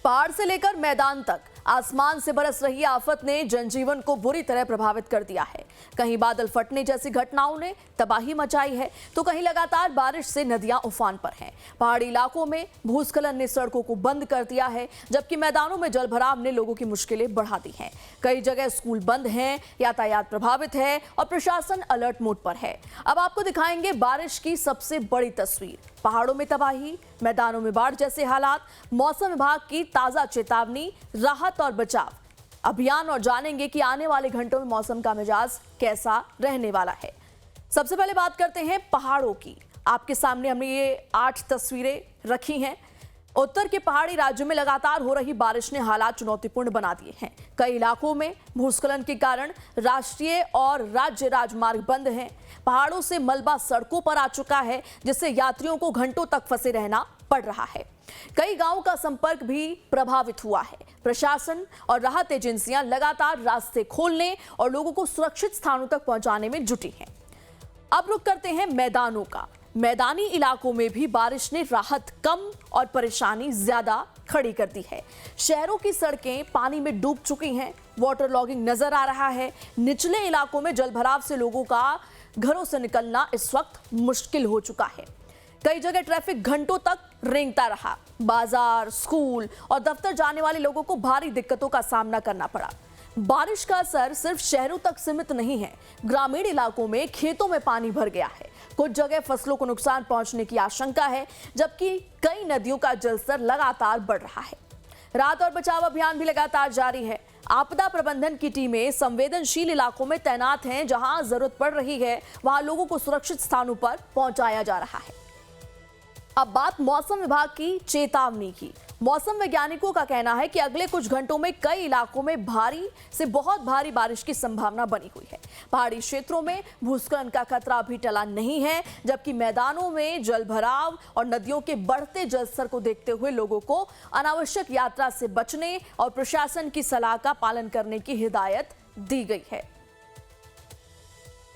पहाड़ से लेकर मैदान तक आसमान से बरस रही आफत ने जनजीवन को बुरी तरह प्रभावित कर दिया है। कहीं बादल फटने जैसी घटनाओं ने तबाही मचाई है तो कहीं लगातार बारिश से नदियां उफान पर हैं। पहाड़ी इलाकों में भूस्खलन ने सड़कों को बंद कर दिया है, जबकि मैदानों में जलभराव ने लोगों की मुश्किलें बढ़ा दी हैं। कई जगह स्कूल बंद हैं, यातायात प्रभावित है और प्रशासन अलर्ट मोड पर है। अब आपको दिखाएंगे बारिश की सबसे बड़ी तस्वीर। पहाड़ों में तबाही, मैदानों में बाढ़ जैसे हालात, मौसम विभाग की ताजा चेतावनी, राहत और बचाव अभियान और जानेंगे कि आने वाले घंटों में मौसम का मिजाज कैसा रहने वाला है। सबसे पहले बात करते हैं पहाड़ों की। आपके सामने हमने ये 8 तस्वीरें रखी हैं। उत्तर के पहाड़ी राज्यों में लगातार हो रही बारिश ने हालात चुनौतीपूर्ण बना दिए हैं। कई इलाकों में भूस्खलन के कारण राष्ट्रीय और राज्य राजमार्ग बंद हैं। पहाड़ों से मलबा सड़कों पर आ चुका है, जिससे यात्रियों को घंटों तक फंसे रहना पड़ रहा है। कई गांवों का संपर्क भी प्रभावित हुआ है। प्रशासन और राहत एजेंसियां लगातार रास्ते खोलने और लोगों को सुरक्षित स्थानों तक पहुंचाने में जुटी हैं। अब रुक करते हैं मैदानों का। मैदानी इलाकों में भी बारिश ने राहत कम और परेशानी ज्यादा खड़ी कर दी है। शहरों की सड़कें पानी में डूब चुकी हैं, वाटर लॉगिंग नजर आ रहा है। निचले इलाकों में जलभराव से लोगों का घरों से निकलना इस वक्त मुश्किल हो चुका है। कई जगह ट्रैफिक घंटों तक रेंगता रहा। बाजार, स्कूल और दफ्तर जाने वाले लोगों को भारी दिक्कतों का सामना करना पड़ा। बारिश का असर सिर्फ शहरों तक सीमित नहीं है। ग्रामीण इलाकों में खेतों में पानी भर गया है। कुछ जगह फसलों को नुकसान पहुंचने की आशंका है, जबकि कई नदियों का जलस्तर लगातार बढ़ रहा है। राहत और बचाव अभियान भी लगातार जारी है। आपदा प्रबंधन की टीमें संवेदनशील इलाकों में तैनात हैं। जहां जरूरत पड़ रही है, वहां लोगों को सुरक्षित स्थानों पर पहुंचाया जा रहा है। अब बात मौसम विभाग की चेतावनी की। मौसम वैज्ञानिकों का कहना है कि अगले कुछ घंटों में कई इलाकों में भारी से बहुत भारी बारिश की संभावना बनी हुई है। पहाड़ी क्षेत्रों में भूस्खलन का खतरा अभी टला नहीं है, जबकि मैदानों में जलभराव और नदियों के बढ़ते जलस्तर को देखते हुए लोगों को अनावश्यक यात्रा से बचने और प्रशासन की सलाह का पालन करने की हिदायत दी गई है।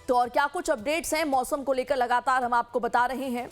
तो और क्या कुछ अपडेट्स हैं मौसम को लेकर लगातार हम आपको बता रहे हैं।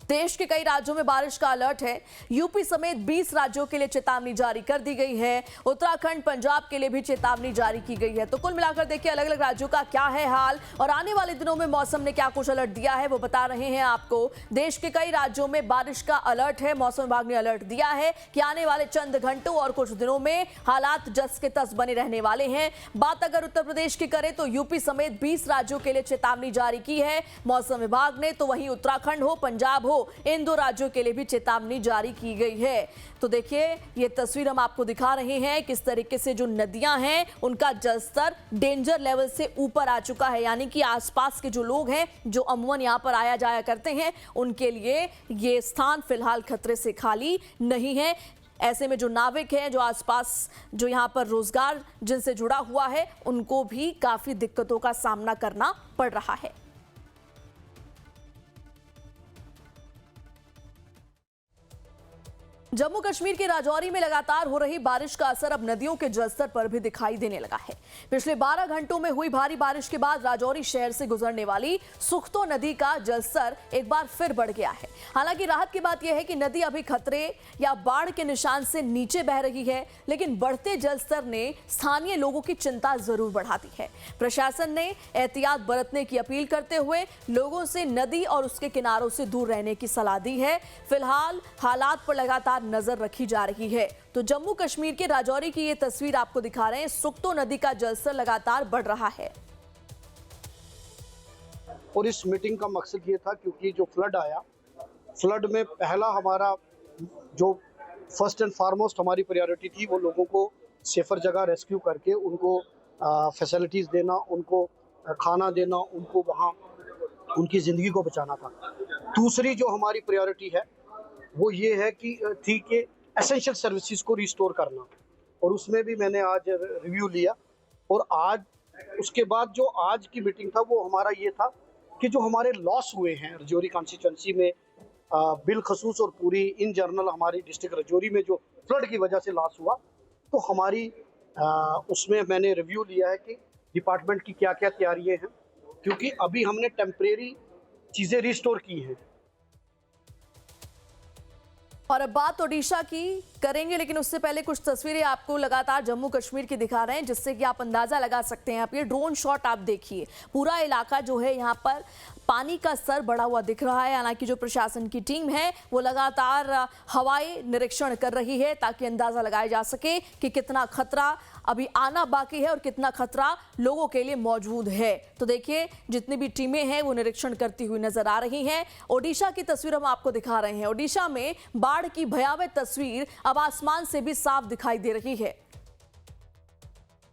देश के कई राज्यों में बारिश का अलर्ट है। यूपी समेत 20 राज्यों के लिए चेतावनी जारी कर दी गई है। उत्तराखंड, पंजाब के लिए भी चेतावनी जारी की गई है। तो कुल मिलाकर देखिए अलग अलग राज्यों का क्या है हाल और आने वाले दिनों में मौसम ने क्या कुछ अलर्ट दिया है वो बता रहे हैं आपको। देश के कई राज्यों में बारिश का अलर्ट है। मौसम विभाग ने अलर्ट दिया है कि आने वाले चंद घंटों और कुछ दिनों में हालात जस के तस बने रहने वाले हैं। बात अगर उत्तर प्रदेश की करें तो यूपी समेत 20 राज्यों के लिए चेतावनी जारी की है मौसम विभाग ने। तो वहीं उत्तराखंड हो, पंजाब हो, इन 2 राज्यों के लिए भी चेतावनी जारी की गई है। तो देखिए ये तस्वीर हम आपको दिखा रहे हैं किस तरीके से जो नदियां हैं उनका जलस्तर डेंजर लेवल से ऊपर आ चुका है। यानी कि आसपास के जो लोग हैं जो अमूमन यहां पर आया जाया करते हैं उनके लिए ये स्थान फिलहाल खतरे से खाली नहीं है। ऐसे में जो नाविक हैं, जो आसपास जो यहां पर रोजगार जिनसे जुड़ा हुआ है, उनको भी काफी दिक्कतों का सामना करना पड़ रहा है। जम्मू कश्मीर के राजौरी में लगातार हो रही बारिश का असर अब नदियों के जलस्तर पर भी दिखाई देने लगा है। पिछले 12 घंटों में हुई भारी बारिश के बाद राजौरी शहर से गुजरने वाली सुख्तो नदी का जलस्तर एक बार फिर बढ़ गया है। हालांकि राहत की बात यह है कि नदी अभी खतरे या बाढ़ के निशान से नीचे बह रही है, लेकिन बढ़ते जलस्तर ने स्थानीय लोगों की चिंता जरूर बढ़ा दी है। प्रशासन ने एहतियात बरतने की अपील करते हुए लोगों से नदी और उसके किनारों से दूर रहने की सलाह दी है। फिलहाल हालात पर लगातार नजर रखी जा रही है। तो जम्मू कश्मीर के राजौरी की ये तस्वीर आपको दिखा रहे हैं। सुख्तो नदी का जलस्तर लगातार बढ़ रहा है। और इस मीटिंग का मकसद ये था क्योंकि जो फ्लड आया, फ्लड में पहला हमारा जो फर्स्ट एंड फॉरमोस्ट हमारी प्रायोरिटी थी वो लोगों को सेफर जगह रेस्क्यू करके उनको फैसिलिटीज देना, उनको खाना देना, उनको वहाँ उनकी ज़िंदगी को बचाना था। दूसरी जो हमारी प्रायोरिटी है वो ये है कि एसेंशियल सर्विसेज को रिस्टोर करना, और उसमें भी मैंने आज रिव्यू लिया। और आज उसके बाद जो आज की मीटिंग था वो हमारा ये था कि जो हमारे लॉस हुए हैं राजौरी कॉन्स्टिट्यूंसी में बिलखसूस और पूरी इन जनरल हमारी डिस्ट्रिक्ट राजौरी में जो फ्लड की वजह से लॉस हुआ, तो हमारी उसमें मैंने रिव्यू लिया है कि डिपार्टमेंट की क्या क्या तैयारियाँ हैं, क्योंकि अभी हमने टेम्परेरी चीज़ें रिस्टोर की हैं। और अब बात ओडिशा की करेंगे, लेकिन उससे पहले कुछ तस्वीरें आपको लगातार जम्मू कश्मीर की दिखा रहे हैं, जिससे कि आप अंदाजा लगा सकते हैं। आप ये ड्रोन शॉट आप देखिए, पूरा इलाका जो है यहाँ पर पानी का स्तर बढ़ा हुआ दिख रहा है। हालांकि जो प्रशासन की टीम है वो लगातार हवाई निरीक्षण कर रही है ताकि अंदाजा लगाया जा सके कि कितना खतरा अभी आना बाकी है और कितना खतरा लोगों के लिए मौजूद है। तो देखिए, जितनी भी टीमें हैं वो निरीक्षण करती हुई नजर आ रही हैं। ओडिशा की तस्वीर हम आपको दिखा रहे हैं। ओडिशा में बाढ़ की भयावह तस्वीर अब आसमान से भी साफ दिखाई दे रही है।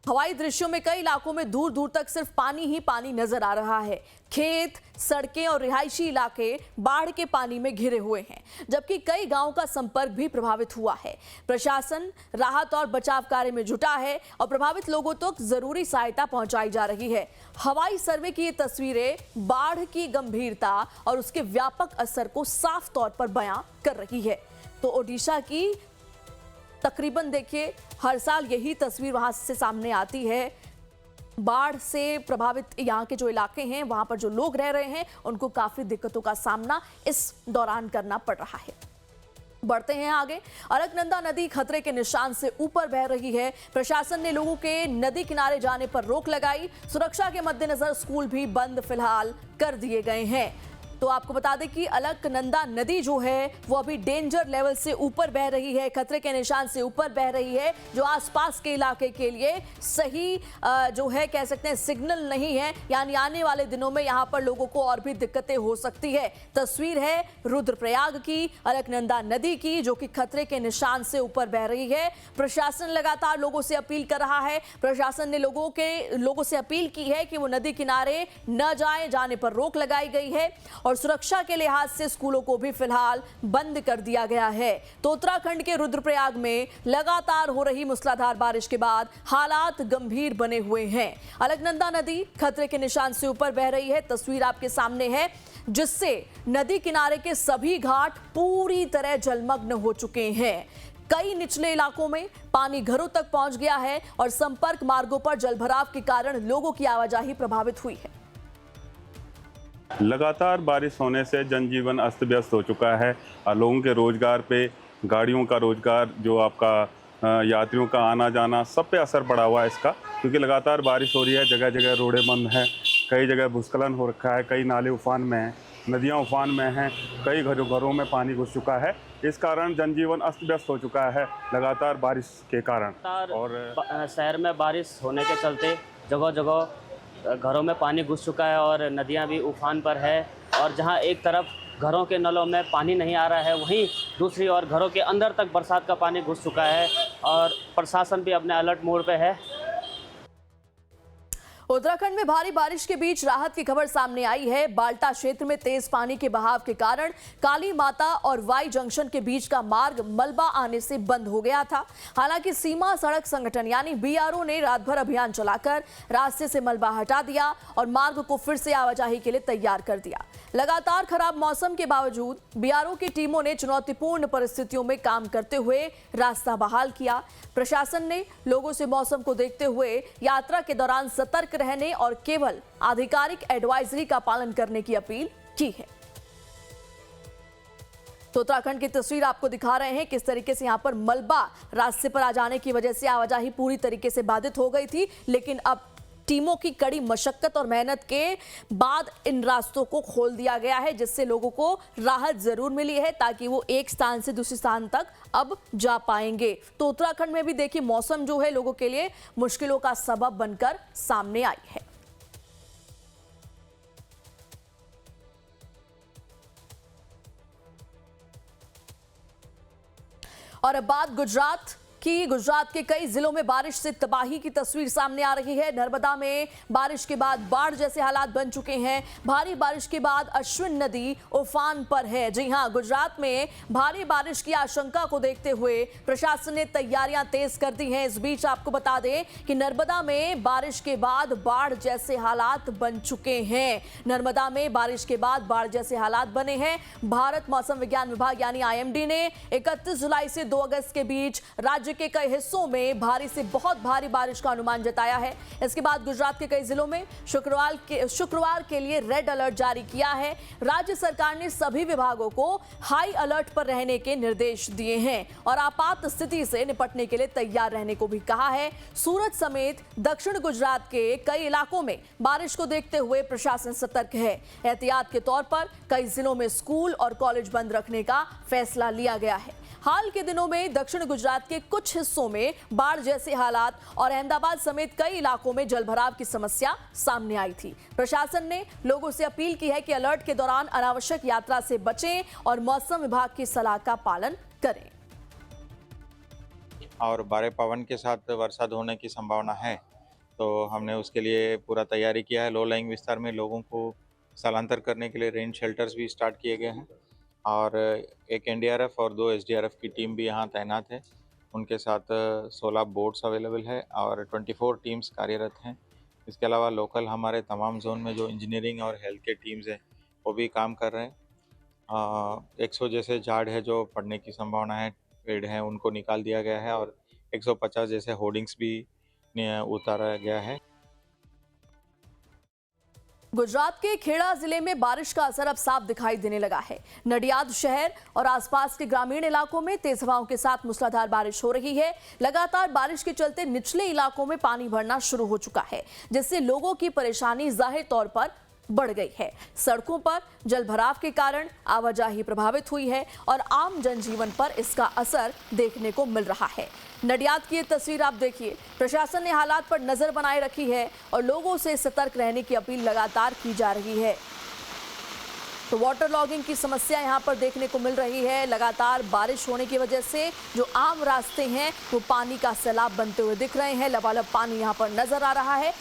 हवाई दृश्यों में कई इलाकों में दूर दूर तक सिर्फ पानी ही पानी नजर आ रहा है। खेत, सड़कें और रिहायशी इलाके बाढ़ के पानी में घिरे हुए हैं, जबकि कई गांवों का संपर्क भी प्रभावित हुआ है। प्रशासन राहत और बचाव कार्य में जुटा है और प्रभावित लोगों तक जरूरी सहायता पहुंचाई जा रही है। हवाई सर्वे की ये तस्वीरें बाढ़ की गंभीरता और उसके व्यापक असर को साफ तौर पर बयां कर रही है। तो ओडिशा की तकरीबन देखिए हर साल यही तस्वीर वहां से सामने आती है। बाढ़ से प्रभावित यहाँ के जो इलाके हैं, वहां पर जो लोग रह रहे हैं, उनको काफी दिक्कतों का सामना इस दौरान करना पड़ रहा है। बढ़ते हैं आगे। अलकनंदा नदी खतरे के निशान से ऊपर बह रही है। प्रशासन ने लोगों के नदी किनारे जाने पर रोक लगाई। सुरक्षा के मद्देनजर स्कूल भी बंद फिलहाल कर दिए गए हैं। तो आपको बता दें कि अलकनंदा नदी जो है वो अभी डेंजर लेवल से ऊपर बह रही है, खतरे के निशान से ऊपर बह रही है, जो आसपास के इलाके के लिए सही जो है कह सकते हैं सिग्नल नहीं है। यानी आने वाले दिनों में यहाँ पर लोगों को और भी दिक्कतें हो सकती है। तस्वीर है रुद्रप्रयाग की, अलकनंदा नदी की, जो कि खतरे के निशान से ऊपर बह रही है। प्रशासन लगातार लोगों से अपील कर रहा है। प्रशासन ने लोगों से अपील की है कि वो नदी किनारे न जाएं, जाने पर रोक लगाई गई है और सुरक्षा के लिहाज से स्कूलों को भी फिलहाल बंद कर दिया गया है। तो उत्तराखंड के रुद्रप्रयाग में लगातार हो रही मूसलाधार बारिश के बाद हालात गंभीर बने हुए हैं। अलकनंदा नदी खतरे के निशान से ऊपर बह रही है। तस्वीर आपके सामने है, जिससे नदी किनारे के सभी घाट पूरी तरह जलमग्न हो चुके हैं। कई निचले इलाकों में पानी घरों तक पहुंच गया है और संपर्क मार्गों पर जलभराव के कारण लोगों की आवाजाही प्रभावित हुई है। लगातार बारिश होने से जनजीवन अस्त व्यस्त हो चुका है और लोगों के रोजगार पे, गाड़ियों का रोजगार, जो आपका यात्रियों का आना जाना, सब पे असर पड़ा हुआ है इसका। क्योंकि लगातार बारिश हो रही है, जगह जगह रोडें बंद हैं, कई जगह भूस्खलन हो रखा है, कई नाले उफान में हैं, नदियां उफान में हैं, कई घरों में पानी घुस चुका है। इस कारण जनजीवन अस्त व्यस्त हो चुका है लगातार बारिश के कारण। और शहर में बारिश होने के चलते जगह जगह घरों में पानी घुस चुका है और नदियां भी उफान पर है। और जहां एक तरफ घरों के नलों में पानी नहीं आ रहा है, वहीं दूसरी ओर घरों के अंदर तक बरसात का पानी घुस चुका है और प्रशासन भी अपने अलर्ट मोड पे है। उत्तराखंड में भारी बारिश के बीच राहत की खबर सामने आई है। बाल्टा क्षेत्र में तेज पानी के बहाव के कारण काली माता और वाई जंक्शन के बीच का मार्ग मलबा आने से बंद हो गया था। हालांकि सीमा सड़क संगठन यानी बीआरओ ने रात भर अभियान चलाकर रास्ते से मलबा हटा दिया और मार्ग को फिर से आवाजाही के लिए तैयार कर दिया। लगातार खराब मौसम के बावजूद बीआरओ की टीमों ने चुनौतीपूर्ण परिस्थितियों में काम करते हुए रास्ता बहाल किया। प्रशासन ने लोगों से मौसम को देखते हुए यात्रा के दौरान सतर्क रहने और केवल आधिकारिक एडवाइजरी का पालन करने की अपील की है। तो उत्तराखंड की तस्वीर आपको दिखा रहे हैं किस तरीके से यहां पर मलबा रास्ते पर आ जाने की वजह से आवाजाही पूरी तरीके से बाधित हो गई थी, लेकिन अब टीमों की कड़ी मशक्कत और मेहनत के बाद इन रास्तों को खोल दिया गया है, जिससे लोगों को राहत जरूर मिली है ताकि वो एक स्थान से दूसरे स्थान तक अब जा पाएंगे। तो उत्तराखंड में भी देखिए मौसम जो है लोगों के लिए मुश्किलों का सबब बनकर सामने आई है। और अब बात गुजरात के कई जिलों में बारिश से तबाही की तस्वीर सामने आ रही है। नर्मदा में बारिश के बाद बाढ़ जैसे हालात बन चुके हैं। भारी बारिश के बाद अश्विन नदी उफान पर है। जी हां, गुजरात में भारी बारिश की आशंका को देखते हुए प्रशासन ने तैयारियां तेज कर दी हैं। इस बीच आपको बता दें कि नर्मदा में बारिश के बाद बाढ़ जैसे हालात बन चुके हैं। नर्मदा में बारिश के बाद बाढ़ जैसे हालात बने हैं। भारत मौसम विज्ञान विभाग यानी IMD ने 31 जुलाई से 2 अगस्त के बीच राज्य के कई हिस्सों में भारी से बहुत भारी बारिश का अनुमान जताया है। इसके बाद गुजरात के कई जिलों में शुक्रवार के लिए रेड अलर्ट जारी किया है। राज्य सरकार ने सभी विभागों को हाई अलर्ट पर रहने के निर्देश दिए हैं और आपात स्थिति से निपटने के लिए तैयार रहने को भी कहा है। सूरत समेत दक्षिण गुजरात के कई इलाकों में बारिश को देखते हुए प्रशासन सतर्क है। एहतियात के तौर पर कई जिलों में स्कूल और कॉलेज बंद रखने का फैसला लिया गया है। हाल के दिनों में दक्षिण गुजरात के कुछ हिस्सों में बाढ़ जैसे हालात और अहमदाबाद समेत कई इलाकों में जलभराव की समस्या सामने आई थी। प्रशासन ने लोगों से अपील की है कि अलर्ट के दौरान अनावश्यक यात्रा से बचें और मौसम विभाग की सलाह का पालन करें। और भारी पवन के साथ बरसात होने की संभावना है, तो हमने उसके लिए पूरा तैयारी किया है। लो लाइंग विस्तार में लोगों को स्थलांतर करने के लिए रेन शेल्टर्स भी स्टार्ट किए गए हैं और एक एनडीआरएफ और 2 एसडीआरएफ की टीम भी यहाँ तैनात है। उनके साथ 16 बोट्स अवेलेबल है और 24 टीम्स कार्यरत हैं। इसके अलावा लोकल हमारे तमाम जोन में जो इंजीनियरिंग और हेल्थ के टीम्स हैं वो भी काम कर रहे हैं। 100 जैसे झाड़ है जो पड़ने की संभावना है, पेड़ हैं, उनको निकाल दिया गया है और 150 जैसे होर्डिंग्स भी उतारा गया है। गुजरात के खेड़ा जिले में बारिश का असर अब साफ दिखाई देने लगा है। नडियाद शहर और आसपास के ग्रामीण इलाकों में तेज हवाओं के साथ मूसलाधार बारिश हो रही है। लगातार बारिश के चलते निचले इलाकों में पानी भरना शुरू हो चुका है, जिससे लोगों की परेशानी जाहिर तौर पर बढ़ गई है। सड़कों पर जलभराव के कारण आवाजाही प्रभावित हुई है और आम जनजीवन पर इसका असर देखने को मिल रहा है। नडियाद की ये तस्वीर आप देखिए। प्रशासन ने हालात पर नजर बनाए रखी है और लोगों से सतर्क रहने की अपील लगातार की जा रही है। तो वाटर लॉगिंग की समस्या यहां पर देखने को मिल रही है। लगातार बारिश होने की वजह से जो आम रास्ते हैं वो पानी का सैलाब बनते हुए दिख रहे हैं। लबालब पानी यहां पर नजर आ रहा है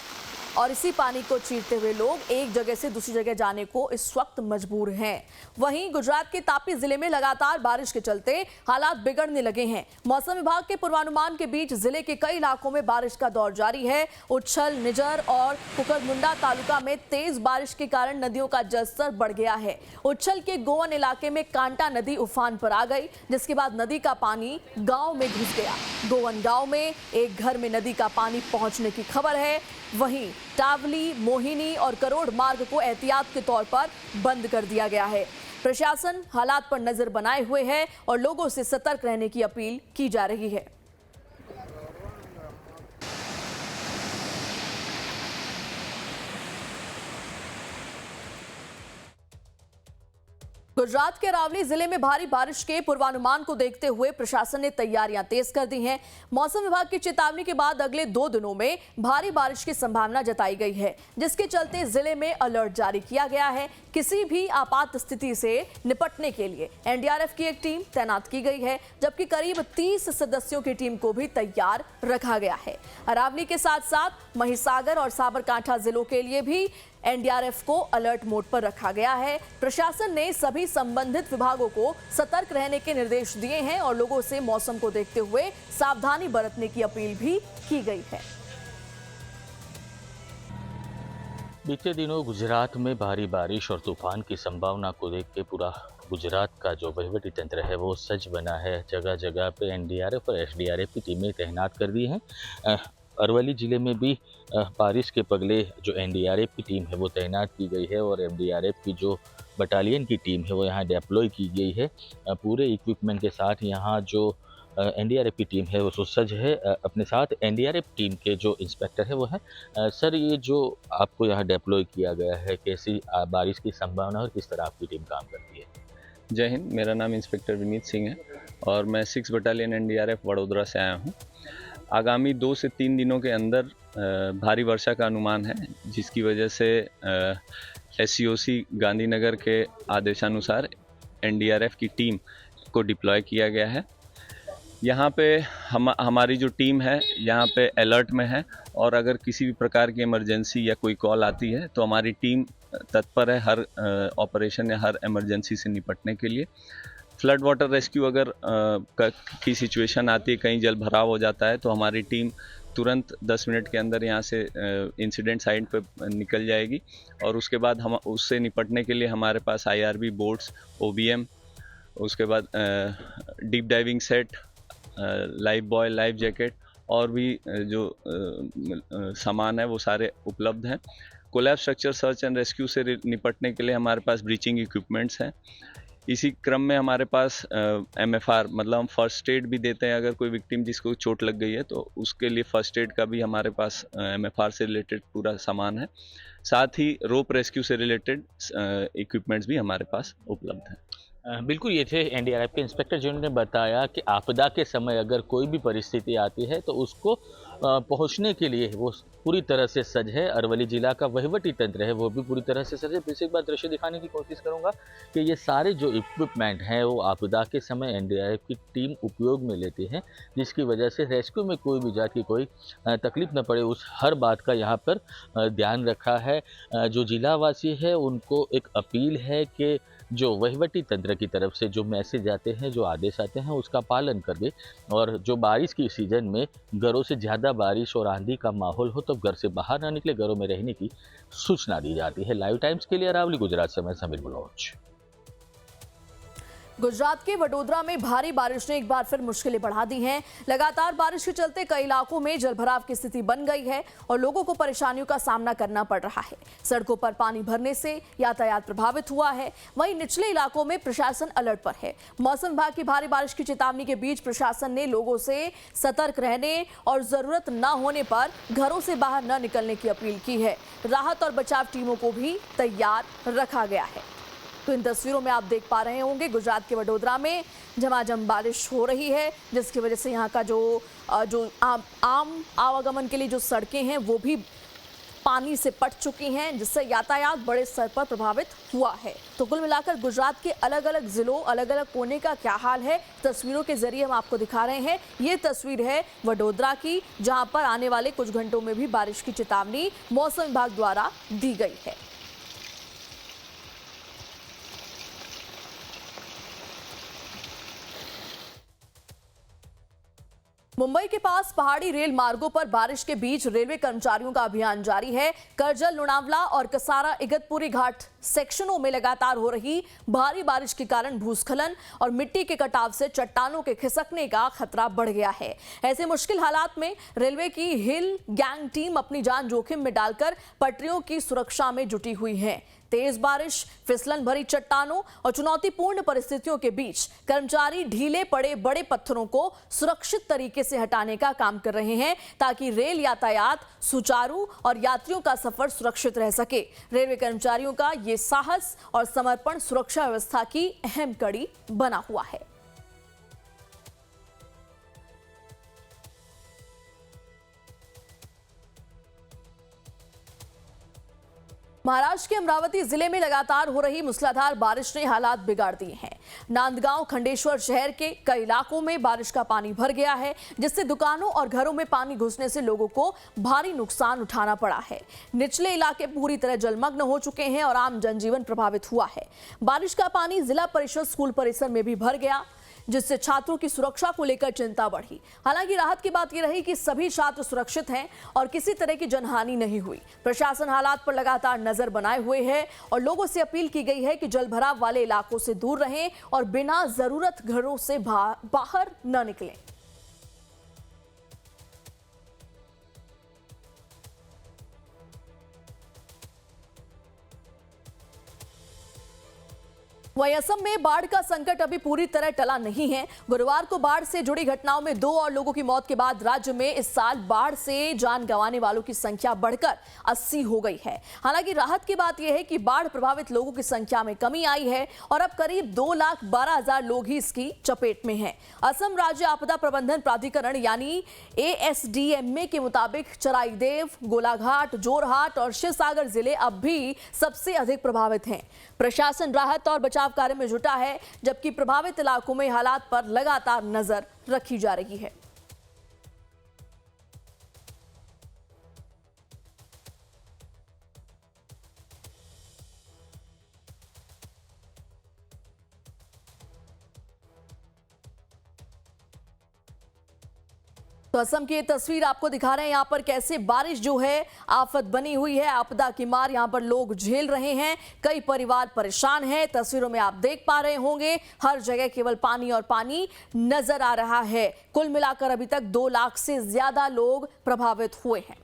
और इसी पानी को चीरते हुए लोग एक जगह से दूसरी जगह जाने को इस वक्त मजबूर हैं। वहीं गुजरात के तापी जिले में लगातार बारिश के चलते हालात बिगड़ने लगे हैं। मौसम विभाग के पूर्वानुमान के बीच जिले के कई इलाकों में बारिश का दौर जारी है। उच्छल, निजर और कुकरमुंडा तालुका में तेज बारिश के कारण नदियों का जलस्तर बढ़ गया है। उच्छल के गोवन इलाके में कांटा नदी उफान पर आ गई, जिसके बाद नदी का पानी गांव में घुस गया। गोवन गांव में एक घर में नदी का पानी पहुंचने की खबर है। वहीं टावली, मोहिनी और करोड़ मार्ग को एहतियात के तौर पर बंद कर दिया गया है। प्रशासन हालात पर नजर बनाए हुए है और लोगों से सतर्क रहने की अपील की जा रही है। गुजरात के अरावली जिले में भारी बारिश के पूर्वानुमान को देखते हुए प्रशासन ने तैयारियां तेज कर दी हैं। मौसम विभाग की चेतावनी के बाद अगले 2 दिनों में भारी बारिश की संभावना जताई गई है, जिसके चलते जिले में अलर्ट जारी किया गया है। किसी भी आपात स्थिति से निपटने के लिए एनडीआरएफ की एक टीम तैनात की गई है, जबकि करीब 30 सदस्यों की टीम को भी तैयार रखा गया है। अरावली के साथ साथ महिसागर और साबरकांठा जिलों के लिए भी एनडीआरएफ को अलर्ट मोड पर रखा गया है। प्रशासन ने सभी संबंधित विभागों को सतर्क रहने के निर्देश दिए हैं और लोगों से मौसम को देखते हुए सावधानी बरतने की अपील भी की गई है। बीते दिनों गुजरात में भारी बारिश और तूफान की संभावना को देख के पूरा गुजरात का जो वहीवटी तंत्र है वो सज बना है। जगह जगह पे एनडीआरएफ और एसडीआरएफ की टीमें तैनात कर दी हैं। अरवली ज़िले में भी बारिश के पगले जो एनडीआरएफ की टीम है वो तैनात की गई है और एमडीआरएफ की जो बटालियन की टीम है वो यहाँ डिप्लॉय की गई है। पूरे इक्विपमेंट के साथ यहाँ जो एनडीआरएफ की टीम है वो सुसज्ज है। अपने साथ एनडीआरएफ टीम के जो इंस्पेक्टर है वो है। सर, ये जो आपको यहाँ डिप्लॉय किया गया है, कैसी बारिश की संभावना और किस तरह आपकी टीम काम करती है? जय हिंद, मेरा नाम इंस्पेक्टर विनीत सिंह है और मैं 6 बटालियन एनडीआरएफ वडोदरा से आया हूँ। आगामी 2 से 3 दिनों के अंदर भारी वर्षा का अनुमान है, जिसकी वजह से एससीओसी गांधीनगर के आदेशानुसार एनडीआरएफ की टीम को डिप्लॉय किया गया है। यहाँ पे हमारी जो टीम है यहाँ पे अलर्ट में है और अगर किसी भी प्रकार की इमरजेंसी या कोई कॉल आती है तो हमारी टीम तत्पर है हर ऑपरेशन या हर इमरजेंसी से निपटने के लिए। फ्लड वाटर रेस्क्यू अगर की सिचुएशन आती है, कहीं जल भराव हो जाता है, तो हमारी टीम तुरंत 10 मिनट के अंदर यहाँ से इंसिडेंट साइट पे निकल जाएगी और उसके बाद हम उससे निपटने के लिए हमारे पास आईआरबी बोट्स, ओबीएम, उसके बाद deep diving set, life boy, life jacket और भी जो सामान है वो सारे उपलब्ध हैं। Collapse structure search and rescue से निपटने के लिए हमारे पास ब्रीचिंग इक्विपमेंट्स हैं। इसी क्रम में हमारे पास MFR मतलब हम फर्स्ट एड भी देते हैं। अगर कोई विक्टिम जिसको चोट लग गई है तो उसके लिए फर्स्ट एड का भी हमारे पास MFR से रिलेटेड पूरा सामान है। साथ ही रोप रेस्क्यू से रिलेटेड इक्विपमेंट्स भी हमारे पास उपलब्ध हैं। बिल्कुल, ये थे एनडीआरएफ के इंस्पेक्टर जिन्होंने बताया कि आपदा के समय अगर कोई भी परिस्थिति आती है तो उसको पहुंचने के लिए वो पूरी तरह से सज्ज है। अरवली जिला का वहीवटी तंत्र है वो भी पूरी तरह से सज्ज है। फिर से एक बार दृश्य दिखाने की कोशिश करूंगा कि ये सारे जो इक्विपमेंट हैं वो आपदा के समय एनडीआरएफ की टीम उपयोग में लेती है, जिसकी वजह से रेस्क्यू में कोई भी जाके कोई तकलीफ न पड़े उस हर बात का यहाँ पर ध्यान रखा है। जो जिलावासी है उनको एक अपील है कि जो वहीवटी तंत्र की तरफ से जो मैसेज आते हैं, जो आदेश आते हैं उसका पालन कर दे, और जो बारिश की सीज़न में घरों से ज़्यादा बारिश और आंधी का माहौल हो तो घर से बाहर ना निकले, घरों में रहने की सूचना दी जाती है। लाइव टाइम्स के लिए अरावली गुजरात से मैं समीर बलोच। गुजरात के वडोदरा में भारी बारिश ने एक बार फिर मुश्किलें बढ़ा दी हैं। लगातार बारिश के चलते कई इलाकों में जलभराव की स्थिति बन गई है और लोगों को परेशानियों का सामना करना पड़ रहा है। सड़कों पर पानी भरने से यातायात प्रभावित हुआ है। वहीं निचले इलाकों में प्रशासन अलर्ट पर है। मौसम विभाग की भारी बारिश की चेतावनी के बीच प्रशासन ने लोगों से सतर्क रहने और जरूरत न होने पर घरों से बाहर न निकलने की अपील की है। राहत और बचाव टीमों को भी तैयार रखा गया है। तो इन तस्वीरों में आप देख पा रहे होंगे गुजरात के वडोदरा में झमाझम बारिश हो रही है, जिसकी वजह से यहाँ का जो आम आवागमन के लिए जो सड़कें हैं वो भी पानी से पट चुकी हैं, जिससे यातायात बड़े स्तर पर प्रभावित हुआ है। तो कुल मिलाकर गुजरात के अलग अलग जिलों, अलग अलग कोने का क्या हाल है, तस्वीरों के जरिए हम आपको दिखा रहे हैं। ये तस्वीर है वडोदरा की, जहां पर आने वाले कुछ घंटों में भी बारिश की चेतावनी मौसम विभाग द्वारा दी गई है। मुंबई के पास पहाड़ी रेल मार्गों पर बारिश के बीच रेलवे कर्मचारियों का अभियान जारी है। करजल, लोनावला और कसारा इगतपुरी घाट सेक्शनों में लगातार हो रही भारी बारिश के कारण भूस्खलन और मिट्टी के कटाव से चट्टानों के खिसकने का खतरा बढ़ गया है। ऐसे मुश्किल हालात में रेलवे की हिल गैंग टीम अपनी जान जोखिम में डालकर पटरियों की सुरक्षा में जुटी हुई है। तेज बारिश, फिसलन भरी चट्टानों और चुनौतीपूर्ण परिस्थितियों के बीच कर्मचारी ढीले पड़े बड़े पत्थरों को सुरक्षित तरीके से हटाने का काम कर रहे हैं, ताकि रेल यातायात सुचारू और यात्रियों का सफर सुरक्षित रह सके। रेलवे कर्मचारियों का ये साहस और समर्पण सुरक्षा व्यवस्था की अहम कड़ी बना हुआ है। महाराष्ट्र के अमरावती जिले में लगातार हो रही मूसलाधार बारिश ने हालात बिगाड़ दिए हैं। नांदगांव, खंडेश्वर शहर के कई इलाकों में बारिश का पानी भर गया है, जिससे दुकानों और घरों में पानी घुसने से लोगों को भारी नुकसान उठाना पड़ा है। निचले इलाके पूरी तरह जलमग्न हो चुके हैं और आम जनजीवन प्रभावित हुआ है। बारिश का पानी जिला परिषद स्कूल परिसर में भी भर गया, जिससे छात्रों की सुरक्षा को लेकर चिंता बढ़ी। हालांकि राहत की बात यह रही कि सभी छात्र सुरक्षित हैं और किसी तरह की जनहानि नहीं हुई। प्रशासन हालात पर लगातार नजर बनाए हुए है और लोगों से अपील की गई है कि जलभराव वाले इलाकों से दूर रहें और बिना जरूरत घरों से बाहर न निकलें। वहीं असम में बाढ़ का संकट अभी पूरी तरह टला नहीं है। गुरुवार को बाढ़ से जुड़ी घटनाओं में 2 और लोगों की मौत के बाद राज्य में इस साल बाढ़ से जान गंवाने वालों की संख्या बढ़कर 80 हो गई है। हालांकि राहत की बात यह है कि बाढ़ प्रभावित लोगों की संख्या में कमी आई है और अब करीब 2,12,000 लोग ही इसकी चपेट में हैं। असम राज्य आपदा प्रबंधन प्राधिकरण यानी ASDMA के मुताबिक चराईदेव, गोलाघाट, जोरहाट और शिवसागर जिले अब भी सबसे अधिक प्रभावित हैं। प्रशासन राहत और बचाव कार्य में जुटा है, जबकि प्रभावित इलाकों में हालात पर लगातार नजर रखी जा रही है। तो असम की ये तस्वीर आपको दिखा रहे हैं यहाँ पर कैसे बारिश जो है आफत बनी हुई है। आपदा की मार यहाँ पर लोग झेल रहे हैं, कई परिवार परेशान हैं। तस्वीरों में आप देख पा रहे होंगे हर जगह केवल पानी और पानी नजर आ रहा है। कुल मिलाकर अभी तक 2 लाख से ज्यादा लोग प्रभावित हुए हैं।